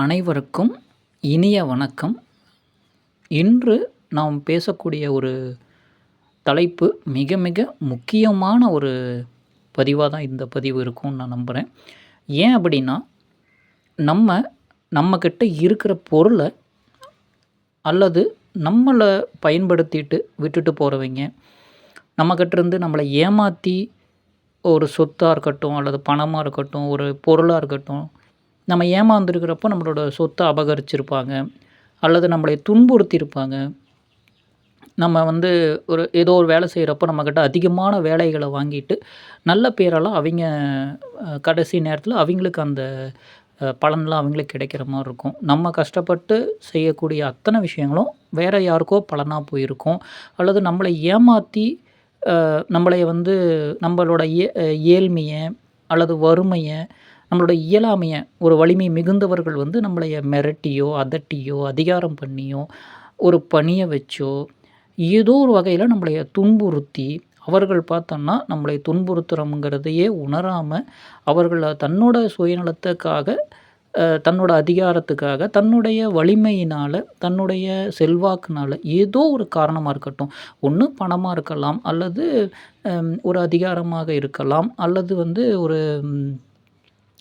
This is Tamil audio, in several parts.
அனைவருக்கும் இனிய வணக்கம். இன்று நாம் பேசக்கூடிய ஒரு தலைப்பு மிக மிக முக்கியமான ஒரு பதிவாக தான் இந்த பதிவு இருக்கும்னு நான் நம்புகிறேன். ஏன் அப்படின்னா, நம்ம நம்மக்கிட்ட இருக்கிற பொருளை அல்லது நம்மளை பயன்படுத்திட்டு விட்டுட்டு போகிறவங்க, நம்மக்கிட்ட இருந்து நம்மளை ஏமாற்றி ஒரு சொத்தாக இருக்கட்டும் அல்லது பணமாக இருக்கட்டும், ஒரு பொருளாக இருக்கட்டும், நம்ம ஏமாந்துருக்கிறப்போ நம்மளோட சொத்தை அபகரிச்சிருப்பாங்க அல்லது நம்மளை துன்புறுத்தியிருப்பாங்க. நம்ம ஏதோ ஒரு வேலை செய்கிறப்போ நம்மக்கிட்ட அதிகமான வேலைகளை வாங்கிட்டு நல்ல பேரெல்லாம் அவங்க கடைசி நேரத்தில் அவங்களுக்கு அந்த பலன்லாம் அவங்களுக்கு கிடைக்கிற மாதிரி இருக்கும். நம்ம கஷ்டப்பட்டு செய்யக்கூடிய அத்தனை விஷயங்களும் வேறு யாருக்கோ பலனாக போயிருக்கும். அல்லது நம்மளை ஏமாற்றி நம்மளை நம்மளோட ஏழ்மையை அல்லது வறுமையை, நம்மளோட இயலாமையை, ஒரு வலிமை மிகுந்தவர்கள் நம்மளைய மிரட்டியோ அதட்டியோ அதிகாரம் பண்ணியோ ஒரு பணியை வச்சோ ஏதோ ஒரு வகையில் நம்மளைய துன்புறுத்தி, அவர்கள் பார்த்தோன்னா நம்மளை துன்புறுத்துகிறோங்கிறதையே உணராமல் அவர்கள் தன்னோட சுயநலத்துக்காக, தன்னோட அதிகாரத்துக்காக, தன்னுடைய வலிமையினால், தன்னுடைய செல்வாக்குனால், ஏதோ ஒரு காரணமாக இருக்கட்டும், ஒன்று பணமாக இருக்கலாம் அல்லது ஒரு அதிகாரமாக இருக்கலாம் அல்லது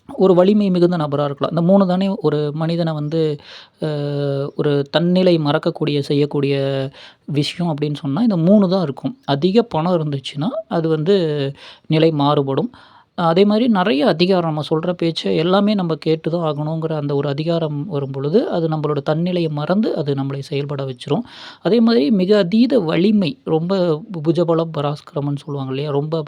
ஒரு வலிமை மிகுந்த நபராக இருக்கலாம். இந்த 3 தானே ஒரு மனிதனை ஒரு தன்னிலை மறக்கக்கூடிய செய்யக்கூடிய விஷயம் அப்படின்னு சொன்னால் இந்த 3 தான் இருக்கும். அதிக பணம் இருந்துச்சுன்னா அது நிலை மாறுபடும். அதே மாதிரி நிறைய அதிகாரம், நம்ம சொல்கிற பேச்சை எல்லாமே நம்ம கேட்டு தான் ஆகணுங்கிற அந்த ஒரு அதிகாரம் வரும் பொழுது அது நம்மளோட தன்னிலையை மறந்து அது நம்மளை செயல்பட வச்சிரும். அதே மாதிரி மிக அதீத வலிமை, ரொம்ப புஜபலம் பராஸ்கிரமம்னு சொல்லுவாங்க இல்லையா, ரொம்ப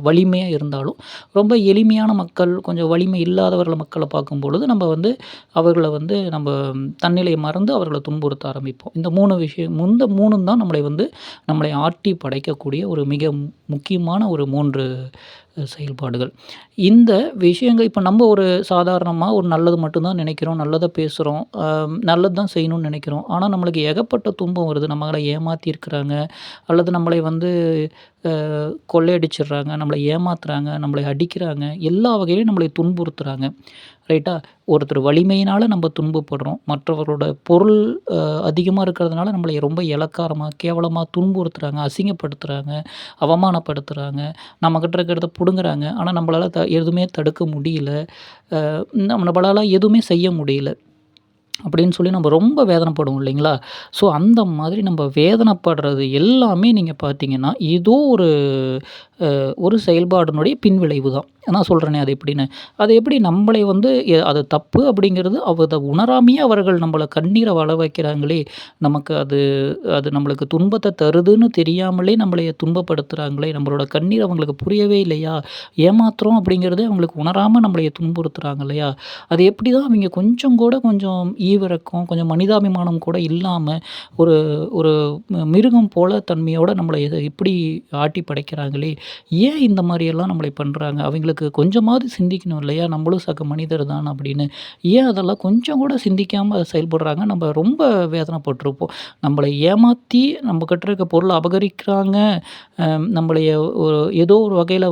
வலிமையாக இருந்தாலும் ரொம்ப எளிமையான மக்கள், கொஞ்சம் வலிமை இல்லாதவர்கள் மக்களை பார்க்கும் பொழுது நம்ம அவர்களை நம்ம தன்னிலையை மறந்து அவர்களை துன்புறுத்த ஆரம்பிப்போம். இந்த 3 விஷயம், இந்த 3 தான் நம்மளை ஆட்டி படைக்கக்கூடிய ஒரு மிக முக்கியமான ஒரு 3 செயல்பாடுகள். இந்த விஷயங்கள் இப்போ நம்ம ஒரு சாதாரணமாக ஒரு நல்லது மட்டும்தான் நினைக்கிறோம், நல்லதை பேசுகிறோம், நல்லது தான் செய்யணும்னு நினைக்கிறோம். ஆனால் நம்மளுக்கு ஏகப்பட்ட துன்பம் வருது. நம்மளை ஏமாற்றியிருக்கிறாங்க அல்லது நம்மளை கொள்ளையடிச்சிடுறாங்க, நம்மளை ஏமாத்துறாங்க, நம்மளை அடிக்கிறாங்க, எல்லா வகையிலும் நம்மளை துன்புறுத்துகிறாங்க. ரைட்டா? ஒருத்தர் வலிமையினால் நம்ம துன்பப்படுறோம், மற்றவர்களோட பொருள் அதிகமாக இருக்கிறதுனால நம்மளை ரொம்ப இளக்காரமாக கேவலமாக துன்புறுத்துகிறாங்க, அசிங்கப்படுத்துகிறாங்க, அவமானப்படுத்துகிறாங்க, நம்மக்கிட்ட இருக்கிறத பிடுங்குறாங்க. ஆனால் நம்மளால் எதுவுமே தடுக்க முடியல, நம்மளால் எதுவுமே செய்ய முடியல அப்படின்னு சொல்லி நம்ம ரொம்ப வேதனைப்படுவோம் இல்லைங்களா? ஸோ அந்த மாதிரி நம்ம வேதனைப்படுறது எல்லாமே நீங்கள் பார்த்தீங்கன்னா ஏதோ ஒரு செயல்பாடினுடைய பின்விளைவு தான். நான் சொல்கிறேனே அது எப்படின்னு. அது எப்படி நம்மளை அது தப்பு அப்படிங்கிறது அதை உணராமையே அவர்கள் நம்மளை கண்ணீரை வள வைக்கிறாங்களே, நமக்கு அது அது நம்மளுக்கு துன்பத்தை தருதுன்னு தெரியாமலே நம்மளை துன்பப்படுத்துகிறாங்களே, நம்மளோட கண்ணீர் அவங்களுக்கு புரியவே இல்லையா, ஏமாத்துறோம் அப்படிங்கிறதே அவங்களுக்கு உணராமல் நம்மளைய துன்புறுத்துகிறாங்க இல்லையா, அது எப்படி தான் அவங்க கொஞ்சம் ஈவிரக்கம், கொஞ்சம் மனிதாபிமானம் கூட இல்லாமல் ஒரு ஒரு மிருகம் போல தன்மையோடு நம்மளை இப்படி ஆட்டி படைக்கிறாங்களே, ஏன் இந்த மாதிரியெல்லாம் நம்மளை பண்ணுறாங்க, அவங்களுக்கு கொஞ்சமாவது சிந்திக்கணும் இல்லையா, நம்மளும் சக மனிதர் தான் அப்படின்னு. ஏன் அதெல்லாம் கொஞ்சம் கூட சிந்திக்காமல் செயல்படுறாங்க. நம்ம ரொம்ப வேதனைப்பட்டிருப்போம். நம்மளை ஏமாற்றி நம்மக்கிட்ட இருக்க பொருளை அபகரிக்கிறாங்க, நம்மளைய ஏதோ ஒரு வகையில்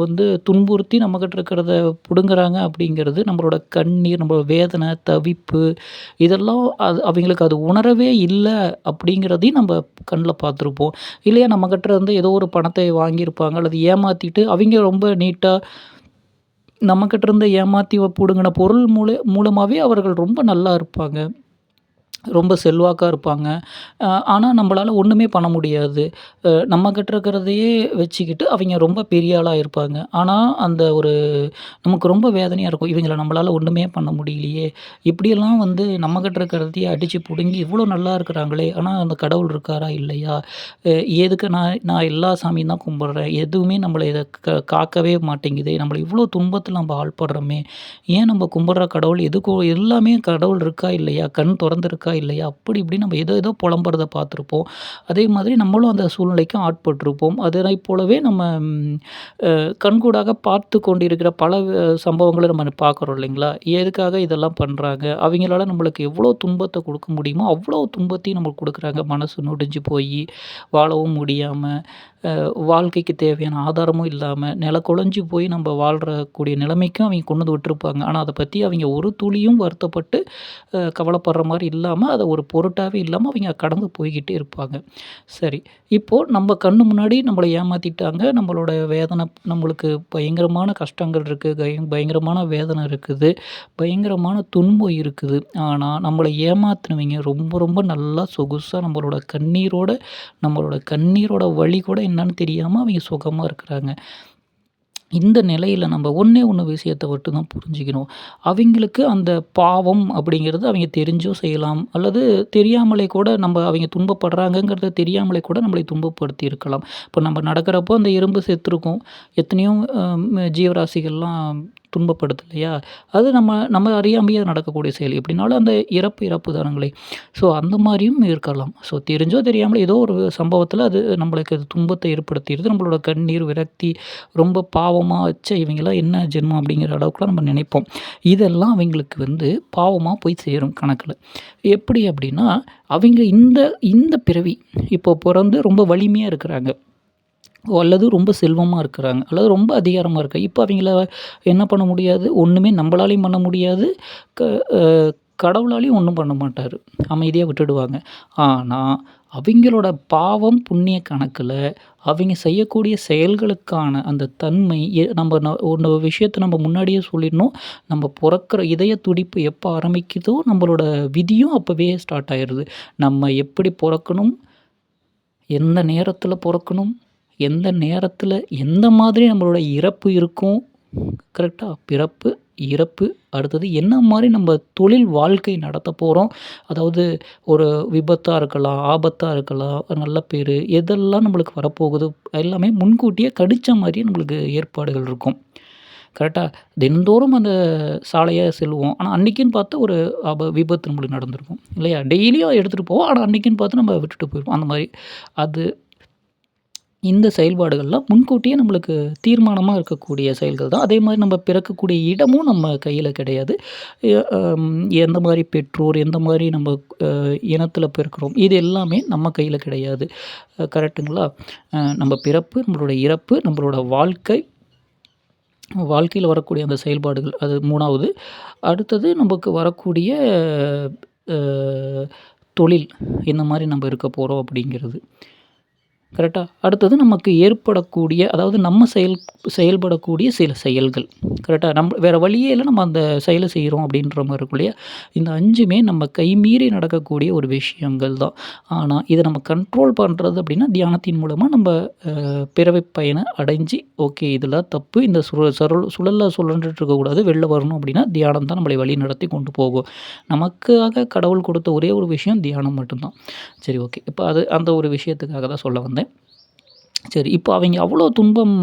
துன்புறுத்தி நம்மக்கிட்ட இருக்கிறத பிடுங்குறாங்க அப்படிங்கிறது நம்மளோட கண்ணீர், நம்மளோட வேதனை, தவிப்பு, இதெல்லாம் அவங்களுக்கு அது உணரவே இல்லை அப்படிங்கிறதையும் நம்ம கண்ணில் பார்த்துருப்போம் இல்லையா. நம்மக்கிட்ட ஏதோ ஒரு பணத்தை வாங்கியிருப்பாங்க அல்லது ஏமாற்றிட்டு அவங்க ரொம்ப நீட்டாக நம்மக்கிட்ட இருந்து ஏமாற்றி பிடுங்கின பொருள் மூலமாகவே அவர்கள் ரொம்ப நல்லா இருப்பாங்க, ரொம்ப செல்வாக்காக இருப்பாங்க. ஆனால் நம்மளால் ஒன்றுமே பண்ண முடியாது. நம்மக்கிட்ட இருக்கிறதையே வச்சுக்கிட்டு அவங்க ரொம்ப பெரிய ஆளாக இருப்பாங்க. ஆனால் நமக்கு ரொம்ப வேதனையாக இருக்கும், இவங்கள நம்மளால் ஒன்றுமே பண்ண முடியலையே, இப்படியெல்லாம் நம்மக்கிட்ட இருக்கிறதையே அடித்து பிடுங்கி இவ்வளோ நல்லா இருக்கிறாங்களே, ஆனால் அந்த கடவுள் இருக்காரா இல்லையா, எதுக்கு நான் எல்லா சாமியும் தான் கும்பிட்றேன், எதுவுமே நம்மளை இதை காக்கவே மாட்டேங்குது, நம்மளை இவ்வளோ துன்பத்தில் நம்ம ஆள்படுறோமே, ஏன் நம்ம கும்பிட்ற கடவுள் எல்லாமே கடவுள் இருக்கா இல்லையா, கண் திறந்துருக்கா இல்லையா, அப்படி இப்படி நம்ம ஏதோ புலம்புறத பார்த்துருப்போம். அதே மாதிரி நம்மளும் அந்த சூழ்நிலைக்கும் ஆட்பட்டிருப்போம். அதனை போலவே நம்ம கண்கூடாக பார்த்து கொண்டிருக்கிற பல சம்பவங்களை நம்ம பார்க்குறோம் இல்லைங்களா. எதுக்காக இதெல்லாம் பண்ணுறாங்க, அவங்களால நம்மளுக்கு எவ்வளோ துன்பத்தை கொடுக்க முடியுமோ அவ்வளோ துன்பத்தையும் நம்மளுக்கு கொடுக்குறாங்க. மனசு நொடிஞ்சு போய் வாழவும் முடியாமல் வாழ்க்கைக்கு தேவையான ஆதாரமும் இல்லாம, நிலகுலைஞ்சு போய் நம்ம வாழ்றக்கூடிய நிலைமைக்கும் அவைங்க கொண்டு வந்து விட்டுருப்பாங்க. ஆனா, அத பத்தி அவைங்க ஒரு துளியும் வருத்தப்பட்டு கவலைப்படுற மாரி இல்லாம, அத ஒரு பொருட்டாவே இல்லாம அவைங்க கடந்து போய்க்கிட்டே இருப்பாங்க. சரி, இப்போ நம்ம கண்ணு முன்னாடி நம்மள ஏமாத்திட்டாங்க. நம்மளோட வேதனை நம்மளுக்கு பயங்கரமான கஷ்டங்கள் இருக்கு. பயங்கரமான வேதனை இருக்குது. பயங்கரமான துன்பம் இருக்குது. ஆனா, நம்மள ஏமாத்துனவைங்க ரொம்ப ரொம்ப நல்லா சொகுசா நம்மளோட கண்ணீரோட வலி கூட என்னன்னு தெரியாம அவைங்க சுகமா இருக்கிறாங்க. இந்த நிலையில நம்ம ஒண்ணே ஒண்ணு விஷயத்த மட்டும் தான் புரிஞ்சுக்கணும். அவைங்களுக்கு அந்த பாவம் அப்படிங்கிறது அவைங்க தெரிஞ்சோ செய்யலாம். அல்லது தெரியாமலே கூட அவைங்க துன்பப்படுறாங்கங்கிறத தெரியாமலே கூட நம்மளை துன்பப்படுத்தி இருக்கலாம். இப்போ நம்ம நடக்கிறப்போ அந்த எறும்பு செத்துருக்கும். எத்தனையோ ஜீவராசிகள்லாம் துன்பப்படுது இல்லையா? அது நம்ம நம்ம அறியாமயே நடக்கக்கூடிய செயல். எப்படினாலும் அந்த இறப்பு தானுங்களே. ஸோ அந்த மாரியும் இருக்கலாம். ஸோ தெரிஞ்சோ தெரியாமலோ ஏதோ ஒரு சம்பவத்தில அது நம்மளுக்கு அது துன்பத்தை ஏற்படுத்திருது. நம்மளோட கண்ணீர், விரக்தி ரொம்ப பாவமா இவங்கலாம் என்ன ஜென்மம் அப்படிங்கிற அளவுக்குலாம் நம்ம நினைப்போம். இதெல்லாம் அவைங்களுக்கு பாவமா போய் சேரும் கணக்குல. எப்படி அப்படின்னா, அவைங்க இந்த இந்த பிறவி இப்போ பொறந்து ரொம்ப வலிமையா இருக்கிறாங்க. அல்லது ரொம்ப செல்வமா இருக்கிறாங்க. அல்லது ரொம்ப அதிகாரமா இருக்காங்க. இப்போ அவைங்கள என்ன பண்ண முடியாது? ஒண்ணுமே நம்பளாலயும் பண்ண முடியாது. க அ கடவுளாலயும் ஒண்ணும் பண்ண மாட்டாரு. அமைதியா விட்டுடுவாங்க. ஆனா, அவைங்களோட பாவம், புண்ணிய கணக்குல அவைங்க செய்யக்கூடிய செயல்களுக்கான அந்த தன்மை நம்ம ஒரு விஷயத்த நம்ம முன்னாடியே சொல்லிடணும். நம்ம பொறக்கிற இதய துடிப்பு எப்போ ஆரம்பிக்குதோ, நம்மளோட விதியும் அப்பவே ஸ்டார்ட் ஆயிருது. நம்ம எப்படி பொறக்கணும்? எந்த நேரத்தில பொறக்கணும்? எந்த நேரத்தில எந்த மாதிரி நம்மளோட இறப்பு இருக்கும்? கரெக்ட்டா? பிறப்பு, இறப்பு, அடுத்தது என்ன மாரி நம்ம தொழில் வாழ்க்கை நடத்தப் போறோம்? அதாவது ஒரு விபத்தா இருக்கலாம், ஆபத்தா இருக்கலாம், நல்ல பேரு எதெல்லாம் நம்மளுக்கு வரப்போகுது? எல்லாமே முன்கூட்டியே கணிச்ச மாரியே நம்மளுக்கு ஏற்பாடுகள் இருக்கும். கரெக்ட்டா? தினந்தோறும் அந்த சாலையா செல்வோம். ஆனா, அன்னைக்குன்னு பார்த்து ஒரு விபத்து நம்மளுக்கு நடந்திருக்கும். இல்லையா? டெய்லியும் எடுத்துட்டு போவோம். ஆனா, அன்னைக்குன்னு பார்த்து நம்ம விட்டுட்டு போயிருப்போம். அந்த மாரி. அது இந்த செயல்பாடுகள்லாம் முன்கூட்டியே நம்மளுக்கு தீர்மானமா இருக்கக்கூடிய செயல்கள் தான். அதே மாரி நம்ம பிறக்கக்கூடிய இடமும் நம்ம கையில கிடையாது. எ அம் எந்த மாரி பெற்றோர், எந்த மாரி நம்ம இனத்தில பிறக்கிறோம், இது எல்லாமே நம்ம கையில கிடையாது. கரெக்ட்டுங்களா? நம்ம பிறப்பு, நம்மளோட இறப்பு, நம்மளோட வாழ்க்கையில வரக்கூடிய அந்த செயல்பாடுகள், அது 3வது. அடுத்தது நமக்கு வரக்கூடிய அ தொழில், என்ன மாரி நம்ம இருக்க போறோம் அப்படிங்கிறது. கரெக்ட்டா? அடுத்தது நமக்கு ஏற்படக்கூடிய அதாவது நம்ம செயல்படக்கூடிய சில செயல்கள். கரெக்ட்டா? வேற வழியே இல்ல நம்ம அந்த செயல செய்றோம் அப்படின்ற மாரி இருக்கும் இல்லையா? இந்த 5மே நம்ம கைமீறி நடக்கக்கூடிய ஒரு விஷயங்கள் தான். ஆனா, இத நம்ம கண்ட்ரோல் பண்றது அப்படின்னா, தியானத்தின் மூலமா நம்ம பிறவி பயன அடைஞ்சு, ஓகே இதெல்லாம் தப்பு. இந்த சுழல்ல சுழன்றுட்டு இருக்கக்கூடாது. வெளில வரணும் அப்படின்னா, தியானம் தான் நம்மளை வழிநடத்தி கொண்டு போகும். நமக்காக கடவுள் கொடுத்த ஒரே ஒரு விஷயம் தியானம் மட்டும் தான். சரி, ஓகே. இப்ப அந்த ஒரு விஷயத்துக்காக தான் சொல்ல வந்தேன். சரி, இப்போ அவைங்க அவ்வளோ துன்பம்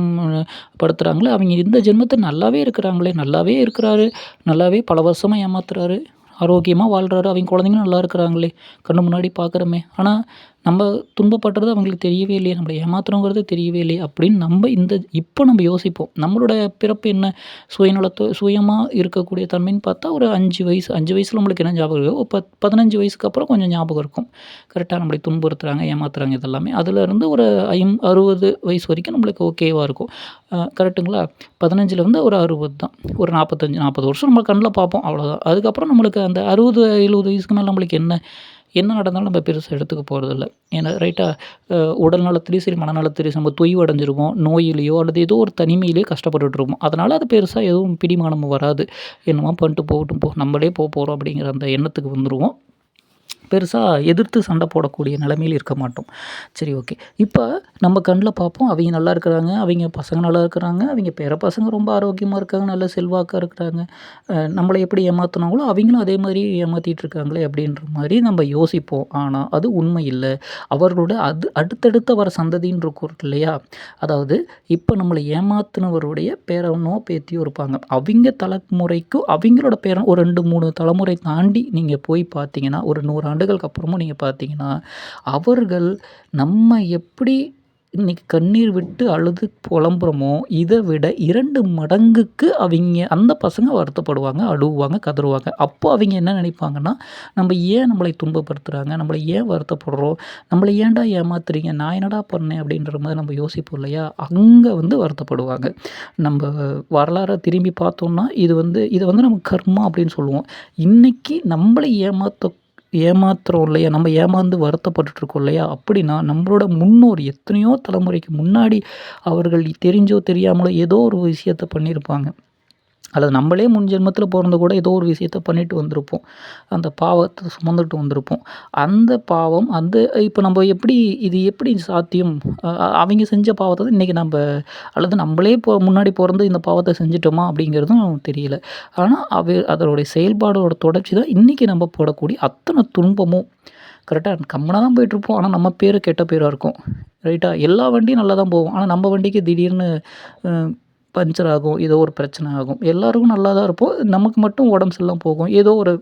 படுத்துறாங்களே, அவைங்க இந்த ஜென்மத்தில நல்லாவே இருக்கிறாங்களே, நல்லாவே இருக்கிறாரு, நல்லாவே பல வருஷமா ஏமாத்துறாரு, ஆரோக்கியமா வாழ்றாரு, அவைங்க குழந்தைங்களும் நல்லா இருக்கிறாங்களே, கண்ணு முன்னாடி பார்க்குறோமே. ஆனா, நம்ம துன்பப்படுறது அவங்களுக்கு தெரியவே இல்லையே, நம்மள ஏமாத்துறோங்கிறது தெரியவே இல்லையே அப்படின்னு இப்போ நம்ம யோசிப்போம். நம்மளோட பிறப்பு என்ன? சுயமா இருக்கக்கூடிய தன்மைன்னு பார்த்தா ஒரு 5 வயசு 5 வயசுல நம்மளுக்கு என்ன ஞாபகம் இருக்கோ, 15 வயசுக்கு அப்புறம் கொஞ்சம் ஞாபகம் இருக்கும். கரெக்ட்டா? நம்மளை துன்புறுத்துறாங்க, ஏமாத்துறாங்க இதெல்லாமே. அதுலேருந்து ஒரு 60 வயசு வரைக்கும் நம்மளுக்கு ஓகேவா இருக்கும். கரெக்ட்டுங்களா? 15லேருந்து ஒரு 60 தான். ஒரு 45, 40 வருஷம் நம்ம கண்ல பார்ப்போம் அவ்வளோதான். அதுக்கப்புறம் நம்மளுக்கு அந்த 60, 70 வயசுக்கு மேல நம்மளுக்கு என்ன நடந்தாலும் நம்ம பெருசா எடுத்துக்க போறதில்ல. ஏன்னா ரைட்டா? உடல் நலத்திலயும் சரி, மனநலத்திலயும் நம்ம தொய்வு அடைஞ்சிருவோம். நோயிலயோ அல்லது ஏதோ ஒரு தனிமையிலயோ கஷ்டப்பட்டுட்டு இருப்போம். அதனால அது பெருசா எதுவும் பிடிமானம் வராது. என்னமோ பண்ணிட்டு போகட்டும் போ! நம்மளே போறோம் அப்படிங்கிற அந்த எண்ணத்துக்கு வந்துருவோம். பெருசா எதிர்த்து சண்டை போடக்கூடிய நிலைமையில இருக்க மாட்டோம். சரி, ஓகே. இப்ப நம்ம கண்ல பார்ப்போம். அவைங்க நல்லா இருக்கிறாங்க. அவைங்க பசங்க நல்லா இருக்கிறாங்க. அவைங்க பேர பசங்க ரொம்ப ஆரோக்கியமா இருக்காங்க. நல்ல செல்வாக்கா இருக்கிறாங்க. நம்மள எப்படி ஏமாத்துனாங்களோ, அவைங்களும் அதே மாரி ஏமாத்திட்டு இருக்காங்களே அப்படின்ற மாரி நம்ம யோசிப்போம். ஆனா, அது உண்மை இல்ல. அவர்களோட அடுத்தடுத்த வர சந்ததின்னு இருக்கும் இல்லையா? அதாவது இப்ப நம்மள ஏமாத்துனவருடைய பேரனோ, பேத்தியோ இருப்பாங்க. அவிங்க தலைமுறைக்கும் அவிங்களோட பேரன் ஒரு 2, 3 தலைமுறை தாண்டி நீங்க போய் பார்த்தீங்கன்னா, ஒரு 100 ஆண்டுகளுக்கு அப்புறமும் நீங்க பார்த்தீங்கன்னா, அவர்கள் நம்ம எப்படி இன்னைக்கு கண்ணீர் விட்டு அழுது புலம்புறோமோ, இத விட 2 மடங்குக்கு அந்த பசங்க வருத்தப்படுவாங்க, அழுவாங்க, கதறுவாங்க. அப்போ அவைங்க என்ன நினைப்பாங்கன்னா, "நம்ப ஏன் நம்மளை துன்பப்படுத்துறாங்க? நம்மள ஏன் வருத்தப்படுறோம்? நம்மள ஏன்டா ஏமாத்துறீங்க? நான் என்னடா பண்ணேன்?" அப்படின்ற மாரி நம்ம யோசிப்போம் இல்லையா? அங்க வருத்தப்படுவாங்க. நம்ப வரலாற திரும்பி பார்த்தோம்னா, இத நம்ம கர்மா அப்படின்னு சொல்லுவோம். இன்னைக்கு நம்மள ஏமாத்துறோம் இல்லையா? நம்ம ஏமாந்து வருத்தப்பட்டுட்டு இருக்கோம் இல்லையா? அப்படின்னா, நம்மளோட முன்னோர் எத்தனையோ தலைமுறைக்கு முன்னாடி அவர்கள் தெரிஞ்சோ, தெரியாமலோ ஏதோ ஒரு விஷயத்த பண்ணியிருப்பாங்க. அல்லது நம்மளே முன் ஜென்மத்தில பொறந்து கூட ஏதோ ஒரு விஷயத்த பண்ணிட்டு வந்திருப்போம். அந்த பாவத்த சுமந்துட்டு வந்திருப்போம். அந்த பாவம் இப்ப நம்ம இது எப்படி சாத்தியம்? அ அ அவைங்க செஞ்ச பாவத்த தான் இன்னைக்கு அல்லது நம்மளே முன்னாடி பொறந்து இந்த பாவத்த செஞ்சுட்டோமா? அப்படிங்கிறதும் தெரியல. ஆனா, அதனுடைய செயல்பாடோட தொடர்ச்சி தான் இன்னைக்கு நம்ம படக்கூடிய அத்தன துன்பமும். கரெக்ட்டா? கம்முனா தான் போயிட்டுருப்போம். ஆனா, நம்ம பேரு கெட்ட பேரா இருக்கும். ரைட்டா? எல்லா வண்டியும் நல்லா தான் போகும். ஆனா, நம்ம வண்டிக்கு திடீர்னு அ பஞ்சர் ஆகும். ஏதோ ஒரு பிரச்சனை ஆகும். எல்லாருக்கும் நல்லா தான் இருப்போம். நமக்கு மட்டும் உடம்பு சரியில்லாம போகும். ஏதோ ஒரு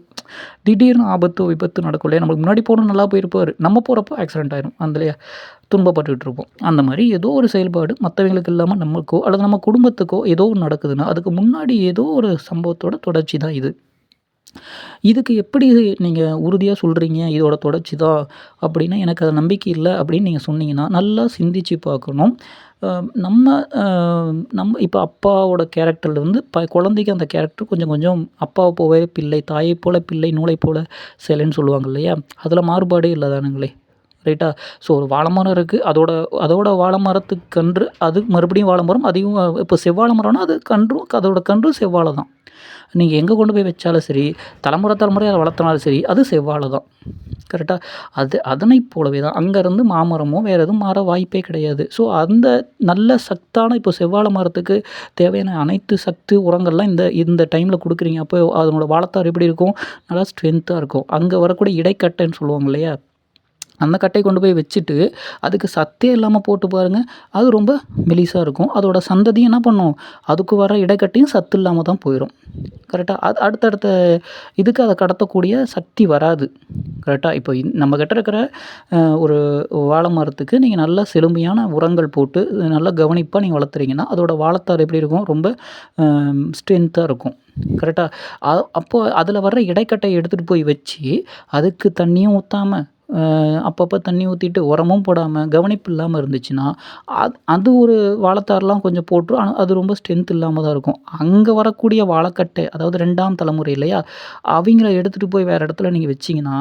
திடீர்னு ஆபத்து, விபத்து நடக்கும் இல்லையா? நமக்கு முன்னாடி போனவர் நல்லா போயிருப்பாரு. நம்ம போறப்போ ஆக்சிடென்ட் ஆயிரும். அதுலயா துன்பப்பட்டுட்டு இருப்போம். அந்த மாரி ஏதோ ஒரு செயல்பாடு மத்தவங்களுக்கு இல்லாம நமக்கோ, அல்லது நம்ம குடும்பத்துக்கோ ஏதோ ஒண்ணு நடக்குதுன்னா, அதுக்கு முன்னாடி ஏதோ ஒரு சம்பவத்தோட தொடர்ச்சி தான் இது. இதுக்கு எப்படி நீங்க உறுதியா சொல்றீங்க, இதோட தொடர்ச்சி தான் அப்படின்னா, எனக்கு அது நம்பிக்கை இல்ல அப்படின்னு நீங்க சொன்னீங்கன்னா, நல்லா சிந்திச்சு பார்க்கணும். அ நம்ம அ நம்ம இப்ப அப்பாவோட கேரக்டர்லருந்து குழந்தைக்கு அந்த கேரக்டர் கொஞ்சம் கொஞ்சம் அப்பாவ போலவே பிள்ளை, தாயைப் போல பிள்ளை, நூலைப் போல சேலைன்னு சொல்லுவாங்க இல்லையா? அதில மாறுபாடே இல்ல தானுங்களே! ரைட்டா? ஸோ ஒரு வாழ மரம் இருக்கு. அதோட அதோட வாழ மரத்துக்கு கன்று, அது மறுபடியும் வாழ மரம். அதையும் இப்போ செவ்வாழ மரம்னா, அதோட கன்றும் செவ்வாழ தான். நீங்க எங்க கொண்டு போய் வச்சாலும் சரி, தலைமுறை தலைமுறையா அத வளர்த்தனாலும் சரி, அது செவ்வாழ தான். கரெக்ட்டா? அதனைப் போலவே தான் அங்கருந்து மாமரமோ, வேற எதுவும் மாற வாய்ப்பே கிடையாது. ஸோ அந்த நல்ல சத்தான இப்போ செவ்வாழ மரத்துக்கு தேவையான அனைத்து சத்து, உரங்கள்லாம் இந்த இந்த டைம்ல குடுக்குறீங்க. அப்போ அதனோட வாழைத்தார் எப்படி இருக்கும்? நல்லா ஸ்ட்ரென்த்தா இருக்கும். அங்க வரக்கூடிய இடைக்கட்டைன்னு சொல்லுவாங்க இல்லையா? அந்த கட்டைய கொண்டு போய் வச்சுட்டு, அதுக்கு சத்தே இல்லாம போட்டு பாருங்க. அது ரொம்ப மெலிசா இருக்கும். அதோட சந்ததியும் என்ன பண்ணும்? அதுக்கு வர இடைக்கட்டையும் சத்து இல்லாம தான் போயிரும். கரெக்ட்டா? அது அடுத்தடுத்த இதுக்கு அத கடத்தக்கூடிய சக்தி வராது. கரெக்ட்டா? இப்போ நம்ம கிட்ட இருக்கிற ஒரு வாழை மரத்துக்கு நீங்க நல்லா செழுமையான உரங்கள் போட்டு, நல்லா கவனிப்பா நீங்க வளர்த்துறீங்கன்னா, அதோட வாழைத்தார் எப்படி இருக்கும்? ரொம்ப அ ஸ்ட்ரென்த்தா இருக்கும். கரெக்ட்டா? அப்போ அதில வர்ற இடைக்கட்டைய எடுத்துட்டு போய் வச்சு, அதுக்கு தண்ணியும் ஊத்தாம, அப்பப்ப தண்ணி ஊத்திட்டு, உரமும் போடாம, கவனிப்பு இல்லாம இருந்துச்சுன்னா, அது ஒரு வாழைத்தார்லாம் கொஞ்சம் போட்டுரும். ஆனா, அது ரொம்ப ஸ்ட்ரென்த் இல்லாம தான் இருக்கும். அங்க வரக்கூடிய வாழைக்கட்டை, அதாவது 2ஆம் தலைமுறை இல்லையா? அவிங்கள எடுத்துட்டு போய் வேற இடத்துல நீங்க வச்சீங்கன்னா,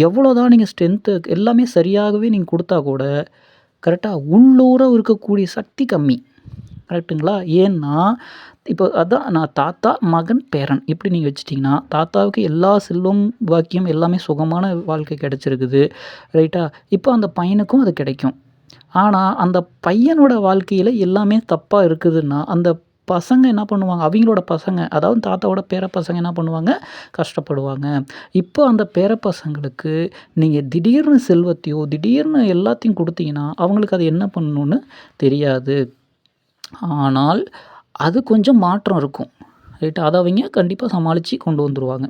எவ்வளோதான் நீங்க ஸ்ட்ரென்த்து எல்லாமே சரியாகவே நீங்க குடுத்தா கூட, கரெக்ட்டா? உள்ளூர இருக்கக்கூடிய சக்தி கம்மி. கரெக்ட்டுங்களா? ஏன்னா, இப்போ அதான் நான் தாத்தா, மகன், பேரன் இப்படி நீங்க வச்சுட்டீங்கன்னா, தாத்தாவுக்கு எல்லா செல்வம், பாக்கியம் எல்லாமே சுகமான வாழ்க்கை கிடைச்சிருக்குது. ரைட்டா? இப்போ அந்த பையனுக்கும் அது கிடைக்கும். ஆனா, அந்த பையனோட வாழ்க்கையில எல்லாமே தப்பா இருக்குதுன்னா, அந்த பசங்க என்ன பண்ணுவாங்க? அவிங்களோட பசங்க, அதாவது தாத்தாவோட பேர பசங்க என்ன பண்ணுவாங்க? கஷ்டப்படுவாங்க. இப்போ அந்த பேர பசங்களுக்கு நீங்க திடீர்னு செல்வத்தையோ, திடீர்னு எல்லாத்தையும் குடுத்தீங்கன்னா, அவங்களுக்கு அது என்ன பண்ணணும்னு தெரியாது. ஆனால், அது கொஞ்சம் மாற்றம் இருக்கும். ரைட்டா? அத அவைங்க கண்டிப்பா சமாளிச்சு கொண்டு வந்துருவாங்க.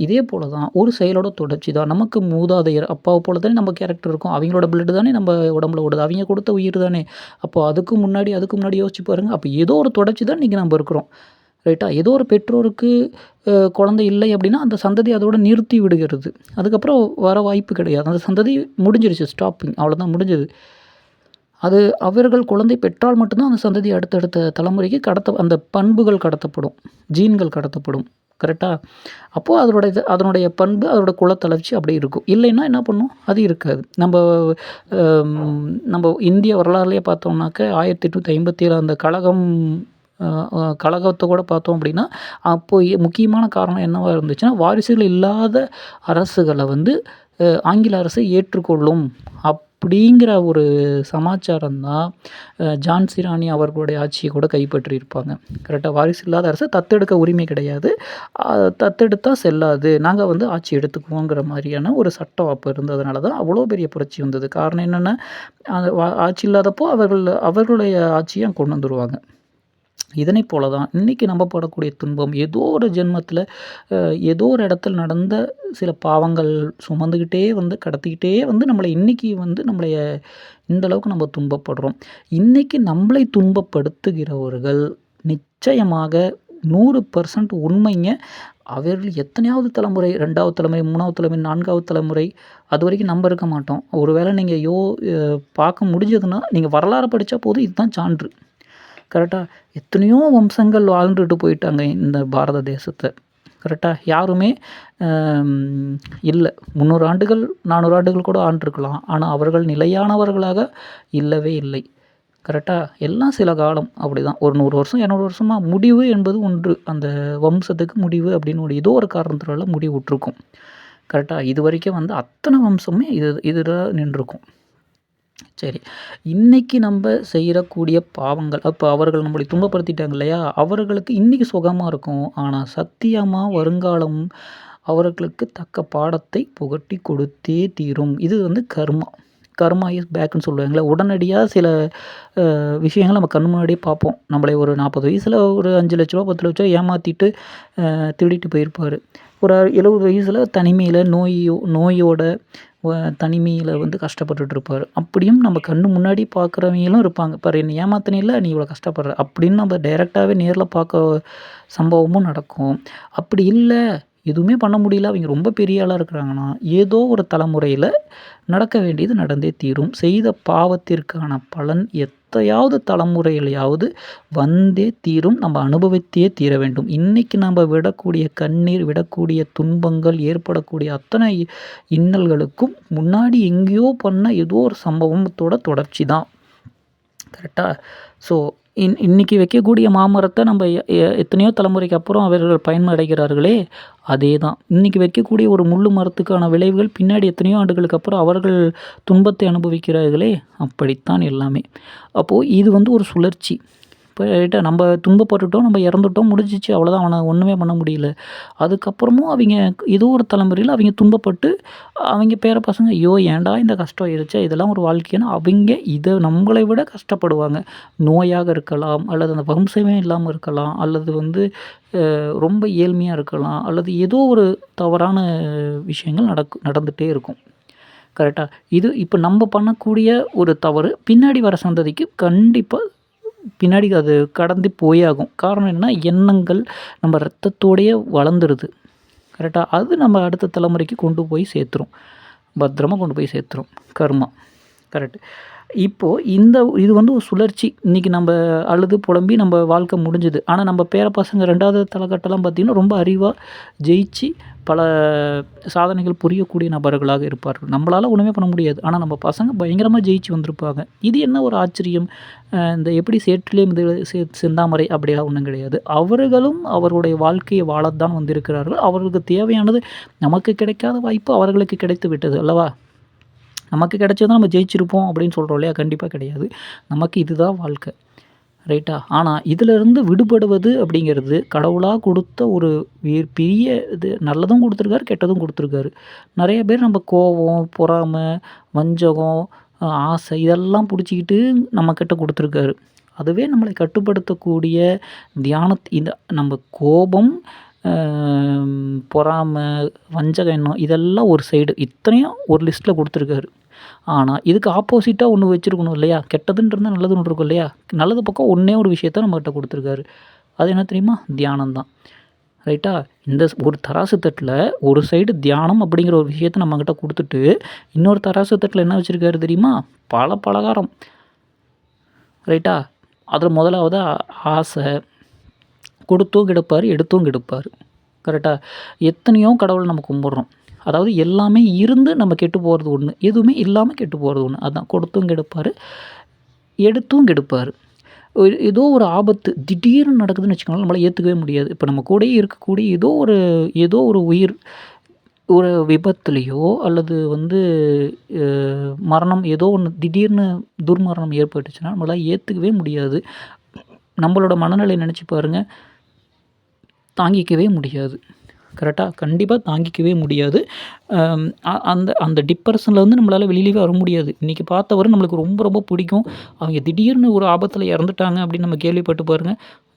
இதே போல தான் ஒரு செயலோட தொடர்ச்சி தான். நமக்கு மூதாதையர் அப்பாவ போல தானே நம்ம கேரக்டர் இருக்கும். அவிங்களோட பிளட் தானே நம்ம உடம்புல ஓடுது. அவிங்க குடுத்த உயிர் தானே. அப்போ அதுக்கு முன்னாடி யோசிச்சு பாருங்க. அப்ப ஏதோ ஒரு தொடர்ச்சி தான் இன்னைக்கு நம்ம இருக்கிறோம். ரைட்டா? ஏதோ ஒரு பெற்றோருக்கு குழந்தை இல்லை அப்படின்னா, அந்த சந்ததி அதோட நிறுத்தி விடுகிறது. அதுக்கப்புறம் வர வாய்ப்பு கிடையாது. அந்த சந்ததி முடிஞ்சிருச்சு. ஸ்டாப்பிங் அவ்வளோதான் முடிஞ்சது. அது அவர்கள் குழந்தை பெற்றால் மட்டும் தான் அந்த சந்ததி அடுத்தடுத்த தலைமுறைக்கு அந்த பண்புகள் கடத்தப்படும். ஜீன்கள் கடத்தப்படும். கரெக்ட்டா? அப்போ அதனுடைய பண்பு, அதோட குலத்தளர்ச்சி அப்படியே இருக்கும். இல்லைன்னா என்ன பண்ணும்? அது இருக்காது. நம்ப இந்திய வரலாறுலயே பார்த்தோம்னாக்க 1857 அந்த கழகம் அ அ கழகத்த கூட பார்த்தோம் அப்படின்னா, அப்போ முக்கியமான காரணம் என்னவா இருந்துச்சுன்னா, வாரிசுகள் இல்லாத அரசுகள ஆங்கில அரசு ஏற்றுக்கொள்ளும். அப்படிங்கிற ஒரு சமாச்சாரம் தான் ஜான்சி ராணி அவர்களுடைய ஆட்சிய கூட கைப்பற்றியிருப்பாங்க. கரெக்ட்டா? வாரிசு இல்லாத அரச தத்தெடுக்க உரிமை கிடையாது. தத்தெடுத்தா செல்லாது. நாங்க ஆட்சி எடுத்துக்குவோங்கிற மாரியான ஒரு சட்டம் அப்ப இருந்ததுனால தான் அவ்வளோ பெரிய புரட்சி வந்தது. காரணம் என்னன்னா, அது ஆட்சி இல்லாதப்போ அவர்களுடைய ஆட்சிய கொண்டு வந்துருவாங்க. இதனைப் போல தான் இன்னைக்கு நம்ம படக்கூடிய துன்பம் ஏதோ ஒரு ஜென்மத்தில ஏதோ ஒரு இடத்துல நடந்த சில பாவங்கள் சுமந்துக்கிட்டே வந்து கடத்திக்கிட்டே வந்து நம்மளை இன்னைக்கு வந்து நம்மளைய இந்த அளவுக்கு நம்ம துன்பப்படுறோம். இன்னைக்கு நம்மளை துன்பப்படுத்துகிறவர்கள் நிச்சயமாக 100% உண்மைங்க. அவர்கள் எத்தனையாவது தலைமுறை 2வது தலைமுறை, 3வது தலைமுறை, 4வது தலைமுறை அதுவரைக்கும் நம்ம இருக்க மாட்டோம். ஒருவேளை நீங்க பார்க்க முடிஞ்சதுன்னா, நீங்க வரலாற படிச்சா போதும் இதுதான் சான்று. கரெக்ட்டா? எத்தனையோ வம்சங்கள் வாழ்ந்துட்டு போயிட்டாங்க இந்த பாரத தேசத்த. கரெக்ட்டா? யாருமே இல்ல. 300 ஆண்டுகள், 400 ஆண்டுகள் கூட ஆண்டிருக்கலாம். ஆனா அவர்கள் நிலையானவர்களாக இல்லவே இல்லை. கரெக்ட்டா? எல்லாம் சில காலம் அப்படிதான். ஒரு 100 வருஷம், 200 வருஷமா முடிவு என்பது ஒன்று. அந்த வம்சத்துக்கு முடிவு அப்படின்னு ஏதோ ஒரு காரணத்தினால முடிவுற்றிருக்கும். கரெக்ட்டா? இதுவரைக்கும் வந்து அத்தனை வம்சமே இதுல நின்றுக்கும். சரி. இன்னைக்கு நம்ப செய்யக்கூடிய பாவங்கள் அப்ப அவர்கள் நம்மளை துன்பப்படுத்திட்டாங்க இல்லையா? அவர்களுக்கு இன்னைக்கு சுகமா இருக்கும். ஆனா சத்தியமா வருங்காலம் அவர்களுக்கு தக்க பாடத்தை புகட்டி கொடுத்தே தீரும். இது வந்து கர்மா. கர்மா இஸ் பேக்ன்னு சொல்லுவாங்கல்ல. உடனடியா சில விஷயங்கள நம்ம கண் முன்னாடியே பார்ப்போம். நம்மளை ஒரு 40 வயசுல ஒரு ரூ. 5,00,000 10,00,000 ஏமாத்திட்டு திருடிட்டு போயிருப்பாரு. ஒரு 70 வயசுல தனிமையில நோயோட தனிமையில வந்து கஷ்டப்பட்டுட்டு இருப்பாரு. அப்படியும் நம்ம கண்ணு முன்னாடி பார்க்குறவங்களும் இருப்பாங்க. பாரு என்ன ஏமாத்துனீல்ல, நீ இவ்வளோ கஷ்டப்படுற அப்படின்னு நம்ம டைரக்டாவே நேர்ல பார்க்க சம்பவமும் நடக்கும். அப்படி இல்ல, எதுவுமே பண்ண முடியல, அவங்க ரொம்ப பெரிய ஆளா இருக்கிறாங்கன்னா, ஏதோ ஒரு தலைமுறையில நடக்க வேண்டியது நடந்தே தீரும். செய்த பாவத்திற்கான பலன் எத்தையாவது தலைமுறையிலயாவது வந்தே தீரும். நம்ம அனுபவித்தே தீர வேண்டும். இன்னைக்கு நம்ம விடக்கூடிய கண்ணீர், விடக்கூடிய துன்பங்கள், ஏற்படக்கூடிய அத்தனை இன்னல்களுக்கும் முன்னாடி எங்கேயோ பண்ண ஏதோ ஒரு சம்பவத்தோட தொடர்ச்சி தான். கரெக்ட்டா? ஸோ இன்னைக்கு வைக்கக்கூடிய மாமரத்த நம்ம எத்தனையோ தலைமுறைக்கு அப்புறம் அவர்கள் பயனடைகிறார்களே, அதே தான். இன்னைக்கு வைக்கக்கூடிய ஒரு முள்ளு மரத்துக்கான விளைவுகள் பின்னாடி எத்தனையோ ஆண்டுகளுக்கு அப்புறம் அவர்கள் துன்பத்தை அனுபவிக்கிறார்களே, அப்படித்தான் எல்லாமே. அப்போ இது வந்து ஒரு சுழற்சி. இப்போ ரைட்டா நம்ம துன்பப்பட்டுட்டோம், நம்ம இறந்துட்டோம், முடிஞ்சிச்சு அவ்வளோதான். அவன ஒண்ணுமே பண்ண முடியல. அதுக்கப்புறமும் அவிங்க ஏதோ ஒரு தலைமுறையில அவிங்க துன்பப்பட்டு, அவிங்க பேர பசங்க, ஐயோ! ஏன்டா இந்த கஷ்டம் ஆயிருச்சே! இதெல்லாம் ஒரு வாழ்க்கையான்னு அவிங்க இத நம்மளை விட கஷ்டப்படுவாங்க. நோயாக இருக்கலாம், அல்லது அந்த வம்சமே இல்லாம இருக்கலாம், அல்லது வந்து ரொம்ப ஏழ்மையா இருக்கலாம், அல்லது ஏதோ ஒரு தவறான விஷயங்கள் நடந்துட்டே இருக்கும். கரெக்ட்டா? இது இப்ப நம்ம பண்ணக்கூடிய ஒரு தவறு பின்னாடி வர சந்ததிக்கு கண்டிப்பா பின்னாடி அது கடந்து போயே ஆகும். காரணம் என்னன்னா, எண்ணங்கள் நம்ம ரத்தத்தோடயே வளர்ந்துருது. கரெக்ட்டா? அது நம்ம அடுத்த தலைமுறைக்கு கொண்டு போய் சேர்த்துரும். பத்திரமா கொண்டு போய் சேர்த்துரும். கர்மா. கரெக்ட். இப்போ இது வந்து ஒரு சுழற்சி. இன்னைக்கு நம்ம அழுது புலம்பி நம்ம வாழ்க்கை முடிஞ்சுது. ஆனா நம்ம பேர பசங்க 2வது தலக்கட்டலாம் பார்த்தீங்கன்னா, ரொம்ப அறிவா ஜெயிச்சு பல சாதனைகள் புரியக்கூடிய நபர்களாக இருப்பார்கள். நம்மளால ஒண்ணுமே பண்ண முடியாது. ஆனா நம்ம பசங்க பயங்கரமா ஜெயிச்சு வந்திருப்பாங்க. இது என்ன ஒரு ஆச்சரியம்? இந்த எப்படி சேற்றிலே செந்தாமரை அப்படிலாம் ஒண்ணும் கிடையாது. அவர்களும் அவருடைய வாழ்க்கையை வாழத்தான் வந்திருக்கிறார்கள். அவர்களுக்கு தேவையானது நமக்கு கிடைக்காத வாய்ப்பு அவர்களுக்கு கிடைத்து விட்டது அல்லவா? நமக்கு கிடைச்சதும் நம்ம ஜெயிச்சிருப்போம் அப்படின்னு சொல்றோம் இல்லையா? கண்டிப்பா கிடையாது. நமக்கு இதுதான் வாழ்க்கை. ரைட்டா? ஆனா இதிலிருந்து விடுபடுவது அப்படிங்கிறது கடவுளா கொடுத்த ஒரு பெரிய இது. நல்லதும் குடுத்துருக்காரு, கெட்டதும் குடுத்துருக்காரு. நெறைய பேர் நம்ம கோவம், பொறாமை, வஞ்சகம், ஆசை இதெல்லாம் புடிச்சுக்கிட்டு நம்மகிட்ட குடுத்துருக்காரு. அதுவே நம்மளை கட்டுப்படுத்தக்கூடிய இந்த நம்ம கோபம், அ பொறாமை, வஞ்சக எண்ணம் இதெல்லாம் ஒரு சைடு. இத்தனையும் ஒரு லிஸ்ட்ல குடுத்துருக்காரு. ஆனா, இதுக்கு ஆப்போசிட்டா ஒண்ணு வச்சிருக்கணும் இல்லையா? கெட்டதுன்னு இருந்தா நல்லதுன்னு ஒண்ணு இருக்கும் இல்லையா? நல்லது பக்கம் ஒண்ணே ஒரு விஷயத்த நம்மகிட்ட குடுத்துருக்காரு. அது என்ன தெரியுமா? தியானம் தான். ரைட்டா? இந்த ஒரு தராசு தட்டுல ஒரு சைடு தியானம் அப்படிங்கிற ஒரு விஷயத்த நம்மகிட்ட குடுத்துட்டு, இன்னொரு தராசு தட்டுல என்ன வச்சிருக்காரு தெரியுமா? பலகாரம். ரைட்டா? அதுல முதலாவது ஆசை. கொடுத்தும் கெடுப்பாரு, எடுத்தும் கெடுப்பாரு. கரெக்ட்டா? எத்தனையோ கடவுள நம்ம கும்பிடுறோம். அதாவது எல்லாமே இருந்து நம்ம கெட்டு போறது ஒண்ணு. எதுவுமே இல்லாம கெட்டு போறது ஒண்ணு. அதான் கொடுத்தும் கெடுப்பாரு, எடுத்தும் கெடுப்பாரு. ஏதோ ஒரு ஆபத்து திடீர்னு நடக்குதுன்னு வச்சுக்கோங்களேன், நம்மளால ஏத்துக்கவே முடியாது. இப்ப நம்ம கூடயே இருக்கக்கூடிய ஏதோ ஒரு உயிர் ஒரு விபத்துலயோ அல்லது வந்து அ மரணம் ஏதோ ஒண்ணு திடீர்னு துர்மரணம் ஏற்பட்டுச்சுன்னா, நம்மளால ஏத்துக்கவே முடியாது. நம்மளோட மனநிலைய நெனச்சு பாருங்க. தாங்கிக்கவே முடியாது. கரெக்ட்டா? கண்டிப்பா தாங்கிக்கவே முடியாது. அந்த அந்த டிப்ரஷன்லேருந்து நம்மளால வெளிலயே வர முடியாது. இன்னைக்கு பார்த்தவர நம்மளுக்கு ரொம்ப ரொம்ப பிடிக்கும். அவங்க திடீர்னு ஒரு ஆபத்தில இறந்துட்டாங்க அப்படின்னு நம்ம கேள்விப்பட்டு பாருங்க,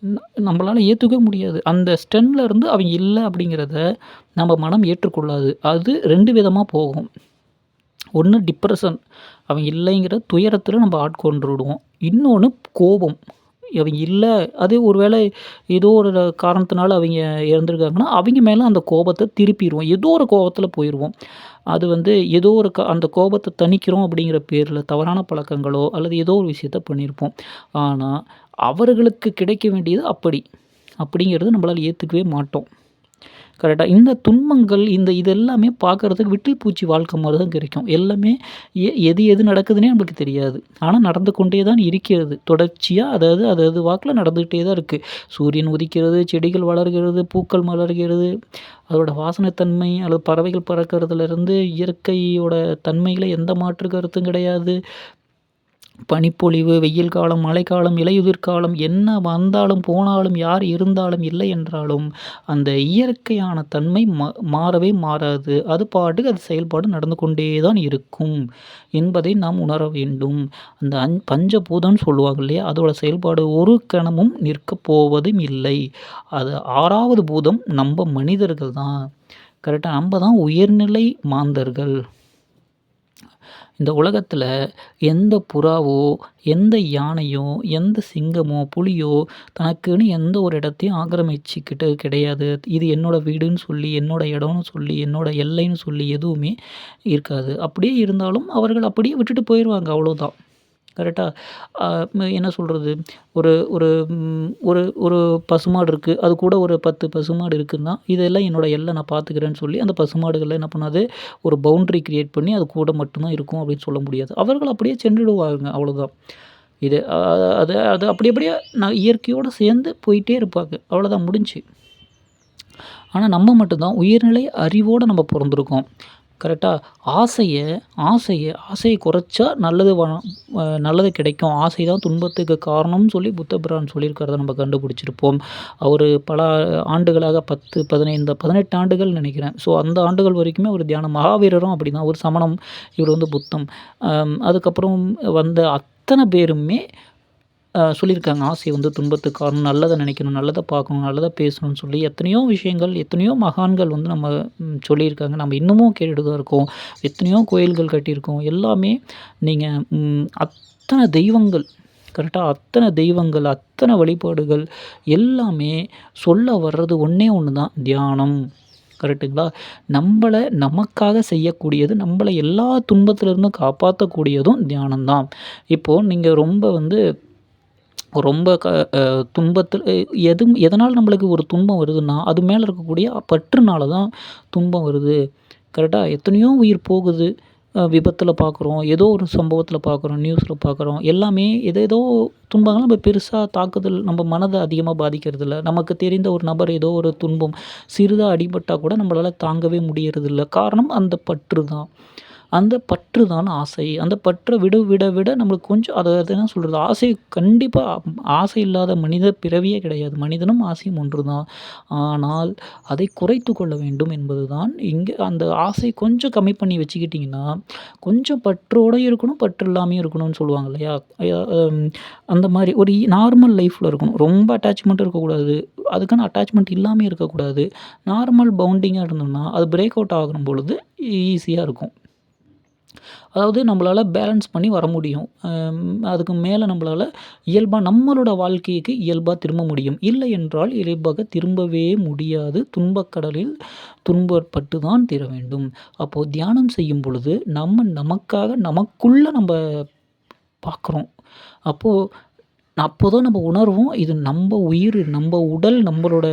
ந நம்மளால ஏத்துக்கவே முடியாது. அந்த ஸ்டன்ல இருந்து அவங்க இல்ல அப்படிங்கிறத நம்ம மனம் ஏற்றுக்கொள்ளாது. அது 2 விதமா போகும். ஒண்ணு டிப்ரஷன். அவங்க இல்லைங்கிற துயரத்தில நம்ம ஆட்கொண்டுருவோம். இன்னொன்னு கோபம். அவைங்க இல்ல. அது ஒரு வேளை ஏதோ ஒரு காரணத்தினால அவைங்க இறந்துருக்காங்கன்னா, அவைங்க மேல அந்த கோபத்த திருப்பிருவோம். ஏதோ ஒரு கோவத்தில போயிருவோம். அது வந்து ஏதோ ஒரு அந்த கோபத்த தணிக்கிறோம் அப்படிங்கிற பேர்ல தவறான பழக்கங்களோ, அல்லது ஏதோ ஒரு விஷயத்த பண்ணியிருப்போம். ஆனா, அவர்களுக்கு கிடைக்க வேண்டியது அப்படி. அப்படிங்கிறது நம்மளால ஏத்துக்கவே மாட்டோம். கரெக்ட்டா. இந்த துன்பங்கள் இது எல்லாமே பார்க்கறதுக்கு விட்டில் பூச்சி வாழ்க்கை மாரி தான் கிடைக்கும். எல்லாமே எது எது நடக்குதுன்னே நம்மளுக்கு தெரியாது. ஆனா நடந்து கொண்டே தான் இருக்கிறது. தொடர்ச்சியா அதாவது அது அது வாக்குல நடந்துகிட்டே தான் இருக்கு. சூரியன் உதிக்கிறது, செடிகள் வளர்கிறது, பூக்கள் மலர்கிறது, அதோட வாசனைத்தன்மை அல்லது பறவைகள் பறக்கிறதுலருந்து இயற்கையோட தன்மையில எந்த மாற்று கருத்தும் கிடையாது. பனிப்பொழிவு, வெயில் காலம், மழைக்காலம், இலையுதிர் காலம் என்ன வந்தாலும், போனாலும், யார் இருந்தாலும், இல்லை என்றாலும், அந்த இயற்கையான தன்மை மாறவே மாறாது. அது பாட்டுக்கு அது செயல்பாடு நடந்து கொண்டே தான் இருக்கும் என்பதை நாம் உணர வேண்டும். அந்த பஞ்சபூதம்னு சொல்லுவாங்க இல்லையா? அதோட செயல்பாடு ஒரு கணமும் நிற்கப் போவதும் இல்லை. அது 6வது பூதம் நம்ப மனிதர்கள் தான். கரெக்ட்டா? நம்ப தான் உயர்நிலை மாந்தர்கள். இந்த உலகத்துல எந்த புறாவோ, எந்த யானையோ, எந்த சிங்கமோ, புலியோ தனக்குன்னு எந்த ஒரு இடத்தையும் ஆக்கிரமிச்சுக்கிட்டு கிடையாது. இது என்னோட வீடுன்னு சொல்லி, என்னோட இடம்னு சொல்லி, என்னோட எல்லைன்னு சொல்லி எதுவுமே இருக்காது. அப்படியே இருந்தாலும் அவர்கள் அப்படியே விட்டுட்டு போயிருவாங்க அவ்வளோதான். கரெக்ட்டா? அ என்ன சொல்றது? ஒரு ஒரு ஒரு ஒரு பசுமாடு இருக்கு. அது கூட ஒரு 10 பசுமாடு இருக்குன்னா, இதெல்லாம் என்னோட எல்லை நான் பார்த்துக்கிறேன்னு சொல்லி, அந்த பசுமாடுகள்லாம் என்ன பண்ணாது, ஒரு பவுண்டரி கிரியேட் பண்ணி அது கூட மட்டும் தான் இருக்கும் அப்படின்னு சொல்ல முடியாது. அவர்கள் அப்படியே சென்றுடுவாங்க அவ்வளோதான். இது அது அது அப்படி அப்படியே இயற்கையோட சேர்ந்து போயிட்டே இருப்பாங்க. அவ்வளோதான் முடிஞ்சுச்சு. ஆனா நம்ம மட்டும் தான் உயர்நிலை அறிவோட நம்ம பொறந்திருக்கோம். கரெக்ட்டா? ஆசைய ஆசைய ஆசைய குறைச்சா நல்லது நல்லது கிடைக்கும். ஆசை தான் துன்பத்துக்கு காரணம்னு சொல்லி புத்த பிரான் சொல்லியிருக்கிறத நம்ம கண்டுபிடிச்சிருப்போம். அவரு பல ஆண்டுகளாக 10, 15, 18 ஆண்டுகள் நினைக்கிறேன். ஸோ அந்த ஆண்டுகள் வரைக்குமே ஒரு தியானம் மகாவீரரும் அப்படிதான். ஒரு சமணம், இவர் வந்து புத்தம். அதுக்கப்புறம் வந்த அத்தன பேருமே சொல்லியிருக்காங்க. ஆசை வந்து துன்பத்துக்கு காரணம். நல்லத நினைக்கணும், நல்லத பார்க்கணும், நல்லத பேசணும்னு சொல்லி எத்தனையோ விஷயங்கள், எத்தனையோ மகான்கள் வந்து நம்ம சொல்லியிருக்காங்க. நம்ம இன்னமும் கேட்டுட்டு தான் இருக்கோம். எத்தனையோ கோயில்கள் கட்டியிருக்கோம். எல்லாமே நீங்க அத்தன தெய்வங்கள் கரெக்ட்டா? அத்தன தெய்வங்கள், அத்தன வழிபாடுகள் எல்லாமே சொல்ல வர்றது ஒண்ணே ஒண்ணு தான் தியானம். கரெக்ட்டுங்களா? நம்பள நமக்காக செய்யக்கூடியது, நம்பள எல்லா துன்பத்திலிருந்தும் காப்பாத்தக்கூடியதும் தியானம் தான். இப்போ நீங்க ரொம்ப வந்து ரொம்ப துன்பத்தில் எதனால நம்மளுக்கு ஒரு துன்பம் வருதுன்னா, அது மேல இருக்கக்கூடிய பற்றுனால தான் துன்பம் வருது. கரெக்ட்டா? எத்தனையோ உயிர் போகுது. விபத்துல பார்க்குறோம். ஏதோ ஒரு சம்பவத்தில பார்க்குறோம். நியூஸ்ல பார்க்குறோம். எல்லாமே ஏதேதோ துன்பங்கள் நம்ம பெருசா தாக்குதல் நம்ம மனத அதிகமா பாதிக்கிறதில்ல. நமக்கு தெரிந்த ஒரு நபர் ஏதோ ஒரு துன்பம் சிறிதா அடிபட்டா கூட நம்மளால தாங்கவே முடியறதில்ல. காரணம் அந்த பற்று தான். அந்த பற்று தான் ஆசை. அந்த பற்ற விட விட விட நம்மளுக்கு கொஞ்சம் அது என்ன சொல்றது? ஆசை கண்டிப்பா ஆசை இல்லாத மனித பிறவியே கிடையாது. மனிதனும் ஆசையும் ஒன்றுதான். ஆனால் அதை குறைத்துக் கொள்ள வேண்டும் என்பதுதான் இங்க அந்த ஆசை கொஞ்சம் கம்மி பண்ணி வச்சுக்கிட்டீங்கன்னா, கொஞ்சம் பற்றோட இருக்கணும், பற்று இல்லாமயும் இருக்கணும்னு சொல்லுவாங்க இல்லையா? அந்த மாரி ஒரு நார்மல் லைஃப்ல இருக்கணும். ரொம்ப அட்டாச்மெண்ட் இருக்கக்கூடாது. அதுக்கான அட்டாச்மெண்ட் இல்லாமயும் இருக்கக்கூடாது. நார்மல் பவுண்டிங்கா இருந்தோம்னா, அது பிரேக் அவுட் ஆகும் பொழுது ஈஸியா இருக்கும். அதாவது நம்மளால பேலன்ஸ் பண்ணி வர முடியும். அதுக்கு மேல நம்மளால இயல்பா நம்மளோட வாழ்க்கைக்கு இயல்பா திரும்ப முடியும். இல்லை என்றால் இயல்பாக திரும்பவே முடியாது. துன்பக் கடலில் துன்பப்பட்டு தான் தீர வேண்டும். அப்போ தியானம் செய்யும் பொழுது நமக்காக நமக்குள்ள பார்க்குறோம். அப்போ அப்போதான் நம்ம உணர்வோம். இது நம்ப உயிர், நம்ப உடல், நம்மளோட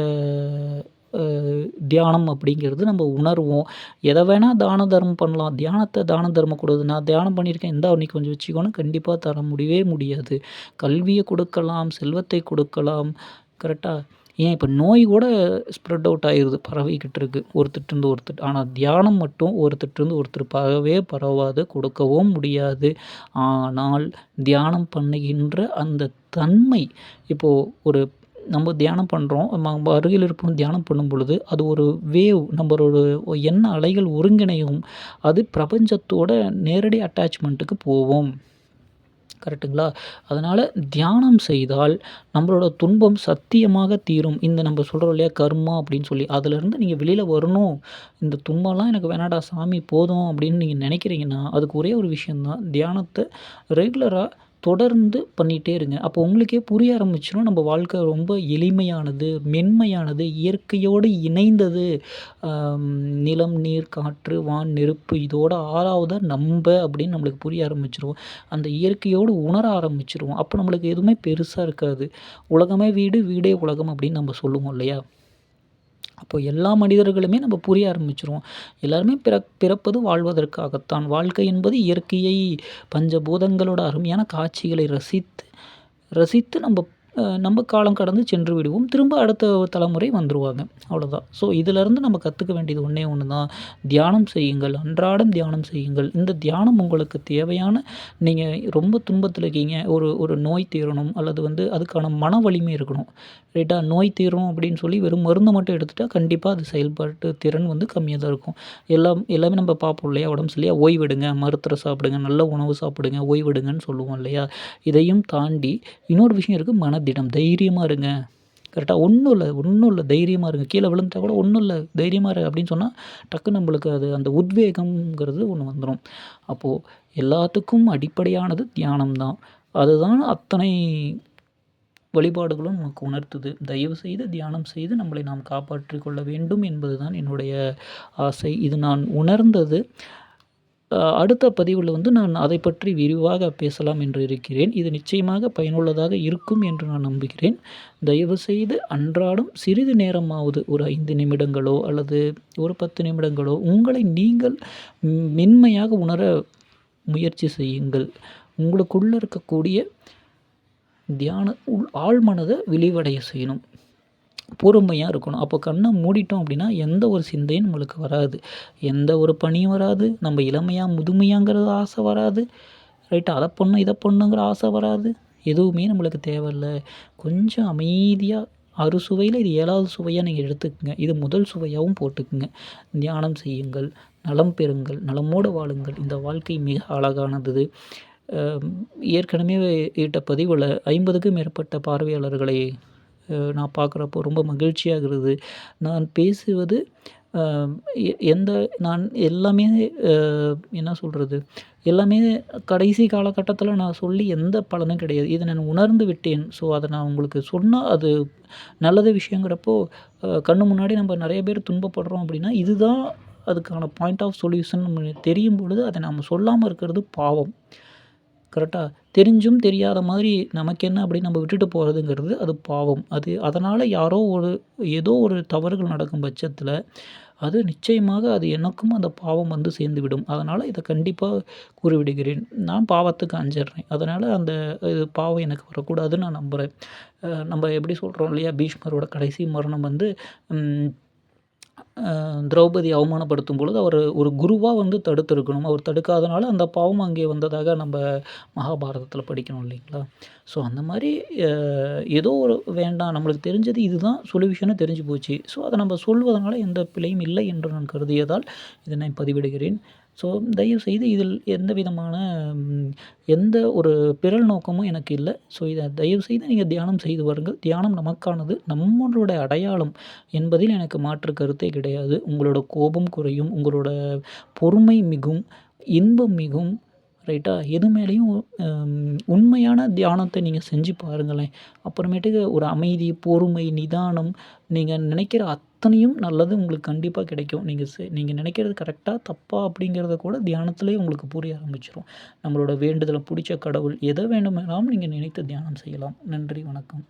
அ தியானம் அப்படிங்கிறது நம்ம உணர்வோம். எத வேணா தான தர்மம் பண்ணலாம். தியானத்த தான தர்மம் கூடாது. நான் தியானம் பண்ணியிருக்கேன். இந்தா நீ கொஞ்சம் வச்சுக்கோன்னு கண்டிப்பா தர முடியவே முடியாது. கல்விய கொடுக்கலாம், செல்வத்தை கொடுக்கலாம். கரெக்ட்டா? ஏன் இப்ப நோய் கூட ஸ்ப்ரெட் அவுட் ஆயிருது. பரவிக்கிட்டு இருக்கு. ஒருத்தர்ட்டருந்து ஒருத்தர். ஆனா தியானம் மட்டும் ஒருத்தர்ட்டருந்து ஒருத்தர் பரவவே பரவாது. கொடுக்கவும் முடியாது. ஆனால் தியானம் பண்ணுகின்ற அந்த தன்மை இப்போ ஒரு நம்ம தியானம் பண்ணுறோம். நம்ம அருகில் இருப்பவங்க தியானம் பண்ணும் பொழுது, அது ஒரு வேவ் நம்மளோட எண்ண அலைகள் ஒருங்கிணையும். அது பிரபஞ்சத்தோட நேரடி அட்டாச்மெண்ட்டுக்கு போவும். கரெக்ட்டுங்களா? அதனால தியானம் செய்தால் நம்மளோட துன்பம் சத்தியமாக தீரும். இந்த நம்ம சொல்றோம் இல்லையா? கர்மா அப்படின்னு சொல்லி. அதுலேருந்து நீங்க வெளியில வரணும். இந்த துன்பம்லாம் எனக்கு வேணாடா சாமி போதும் அப்படின்னு நீங்க நினைக்கிறீங்கன்னா, அதுக்கு ஒரே ஒரு விஷயம் தான். தியானத்த ரெகுலரா தொடர்ந்து பண்ணிட்டே இருங்க. அப்போ உங்களுக்கே புரிய ஆரம்பிச்சுரும். நம்ம வாழ்க்கை ரொம்ப எளிமையானது, மென்மையானது, இயற்கையோடு இணைந்தது. அம் நிலம், நீர், காற்று, வான், நெருப்பு இதோட 6வதா நம்ப அப்படின்னு நம்மளுக்கு புரிய ஆரம்பிச்சுரும். அந்த இயற்கையோடு உணர ஆரம்பிச்சுருவோம். அப்போ நம்மளுக்கு எதுவுமே பெருசா இருக்காது. உலகமே வீடு, வீடே உலகம் அப்படின்னு நம்ம சொல்லுவோம் இல்லையா? அப்போ எல்லா மனிதர்களுமே நம்ம புரிய ஆரம்பிச்சுருவோம். எல்லாருமே பிறப்பது வாழ்வதற்காகத்தான். வாழ்க்கை என்பது இயற்கையை பஞ்சபூதங்களோட அருமையான காட்சிகளை ரசித்து ரசித்து நம்ம காலம் கடந்து சென்று விடுவோம். திரும்ப அடுத்த தலைமுறை வந்துருவாங்க. அவ்வளோதான். ஸோ இதிலருந்து நம்ம கத்துக்க வேண்டியது ஒண்ணே ஒண்ணு தான். தியானம் செய்யுங்கள். அன்றாடம் தியானம் செய்யுங்கள். இந்த தியானம் உங்களுக்கு தேவையான நீங்க ரொம்ப துன்பத்தில இருக்கீங்க. ஒரு ஒரு நோய் தீரணும் அல்லது அதுக்கான மன வலிமை இருக்கணும். ரைட்டா? நோய் தீரும் அப்படின்னு சொல்லி வெறும் மருந்த மட்டும் எடுத்துட்டா கண்டிப்பா அது செயல்பாட்டு திறன் கம்மியா தான் இருக்கும். எல்லாமே நம்ம பார்ப்போம் இல்லையா? உடம்பு சரியில்லையா ஓய்வெடுங்க, மருத்துவர சாப்பிடுங்க, நல்ல உணவு சாப்பிடுங்க, ஓய்வெடுங்கன்னு சொல்லுவோம் இல்லையா? இதையும் தாண்டி இன்னொரு விஷயம் இருக்கு. மனதிடம். தைரியமா இருங்க. கரெக்ட்டா? ஒண்ணும் இல்ல தைரியமா இருங்க. கீழ விழுந்துட்டா கூட ஒண்ணும் இல்ல தைரியமா இரு அப்படின்னு சொன்னா, டக்குனு நம்மளுக்கு அந்த உத்வேகம்ங்கிறது ஒண்ணு வந்துரும். அப்போ எல்லாத்துக்கும் அடிப்படையானது தியானம் தான். அதுதான் அத்தனை வழிபாடுகளும் நமக்கு உணர்த்துது. தயவுசெய்து தியானம் செய்து நம்மளை நாம் காப்பாற்றிக் கொள்ள வேண்டும் என்பதுதான் என்னுடைய ஆசை. இது நான் உணர்ந்தது. அடுத்த பதிவுல நான் அதைப் பற்றி விரிவாக பேசலாம் என்று இருக்கிறேன். இது நிச்சயமாக பயனுள்ளதாக இருக்கும் என்று நான் நம்புகிறேன். தயவுசெய்து அன்றாடம் சிறிது நேரமாவது ஒரு 5 நிமிடங்களோ அல்லது ஒரு 10 நிமிடங்களோ உங்களை நீங்கள் மென்மையாக உணர முயற்சி செய்யுங்கள். உங்களுக்குள்ள இருக்கக்கூடிய ஆழ்மனத விரிவடைய செய்யணும். பொறுமையா இருக்கணும். அப்போ கண்ண மூடிட்டோம் அப்படின்னா, எந்த ஒரு சிந்தையும் நம்மளுக்கு வராது. எந்த ஒரு பணியும் வராது. நம்ம இளமையா, முதுமையாங்கிறது ஆசை வராது. ரைட்டா? அத பண்ணணும், இத பண்ணணுங்கிற ஆசை வராது. எதுவுமே நம்மளுக்கு தேவையில்ல. கொஞ்சம் அமைதியா அறுசுவையில இது 7வது சுவையா நீங்க எடுத்துக்கங்க. இது முதல் சுவையாவும் போட்டுக்கங்க. தியானம் செய்யுங்கள். நலம் பெறுங்கள். நலமோடு வாழுங்கள். இந்த வாழ்க்கை மிக அழகானது. அ ஏற்கனவே இட்ட பதிவுல 50க்கும் மேற்பட்ட பார்வையாளர்களை நான் பார்க்குறப்போ ரொம்ப மகிழ்ச்சியாகிறது. நான் பேசுவது அ எந்த நான் எல்லாமே அ என்ன சொல்றது? எல்லாமே கடைசி காலகட்டத்தில நான் சொல்லி எந்த பலனும் கிடையாது. இத நான் உணர்ந்து விட்டேன். ஸோ, அத நான் உங்களுக்கு சொன்னா அது நல்லது விஷயங்கிறப்போ, கண்ணு முன்னாடி நம்ம நெறைய பேர் துன்பப்படுறோம் அப்படின்னா, இதுதான் அதுக்கான பாயிண்ட் ஆஃப் சொல்யூஷன் தெரியும் பொழுது, அத நாம சொல்லாம இருக்கிறது பாவம். கரெக்ட்டா? தெரிஞ்சும் தெரியாத மாதிரி நமக்கு என்ன அப்படின்னு நம்ம விட்டுட்டு போறதுங்கிறது அது பாவம். அதனால ஏதோ ஒரு தவறுகள் நடக்கும் பட்சத்தில, அது நிச்சயமாக அது எனக்கும் அந்த பாவம் சேர்ந்துவிடும். அதனால இத கண்டிப்பா கூறிவிடுகிறேன். நான் பாவத்துக்கு அஞ்சிடுறேன். அதனால இது பாவம் எனக்கு வரக்கூடாதுன்னு நான் நம்புறேன். நம்ம எப்படி சொல்றோம் இல்லையா? பீஷ்மரோட கடைசி மரணம் ம் திரௌபதிய அவமானப்படுத்தும் பொழுது அவர் ஒரு குருவா தடுத்திருக்கணும். அவர் தடுக்காதனால அந்த பாவம் அங்கே வந்ததாக நம்ம மகாபாரதத்தில படிக்கிறோம் இல்லைங்களா? ஸோ அந்த மாரி அ ஏதோ ஒரு வேண்டாம் நம்மளுக்கு தெரிஞ்சது இதுதான் சொல்யூஷன்னு தெரிஞ்சு போச்சு. ஸோ அத நம்ம சொல்வதனால எந்த பிழையும் இல்லை என்று நான் கருதியதால் இதை நான் பதிவிடுகிறேன். ஸோ தயவுசெய்து இதில் எந்த விதமான ம் எந்த ஒரு பிறல் நோக்கமும் எனக்கு இல்ல. ஸோ இத தயவுசெய்து நீங்க தியானம் செய்து வாருங்கள். தியானம் நமக்கானது. நம்மளுடைய அடையாளம் என்பதில் எனக்கு மாற்று கருத்தே கிடையாது. உங்களோட கோபம் குறையும். உங்களோட பொறுமை மிகும். இன்பம் மிகும். ரைட்டா? எது மேலயும் உண்மையான தியானத்த நீங்க செஞ்சு பாருங்களேன். அப்புறமேட்டுக்கு ஒரு அமைதி, பொறுமை, நிதானம் நீங்க நினைக்கிற அத்தனையும் நல்லது உங்களுக்கு கண்டிப்பா கிடைக்கும். நீங்க நினைக்கிறது கரெக்ட்டா, தப்பா அப்படிங்கிறத கூட தியானத்திலேயே உங்களுக்கு புரிய ஆரம்பிச்சுரும். நம்மளோட வேண்டுதல புடிச்ச கடவுள் எத வேண்டுமானாலும் நீங்க நினைத்து தியானம் செய்யலாம். நன்றி, வணக்கம்.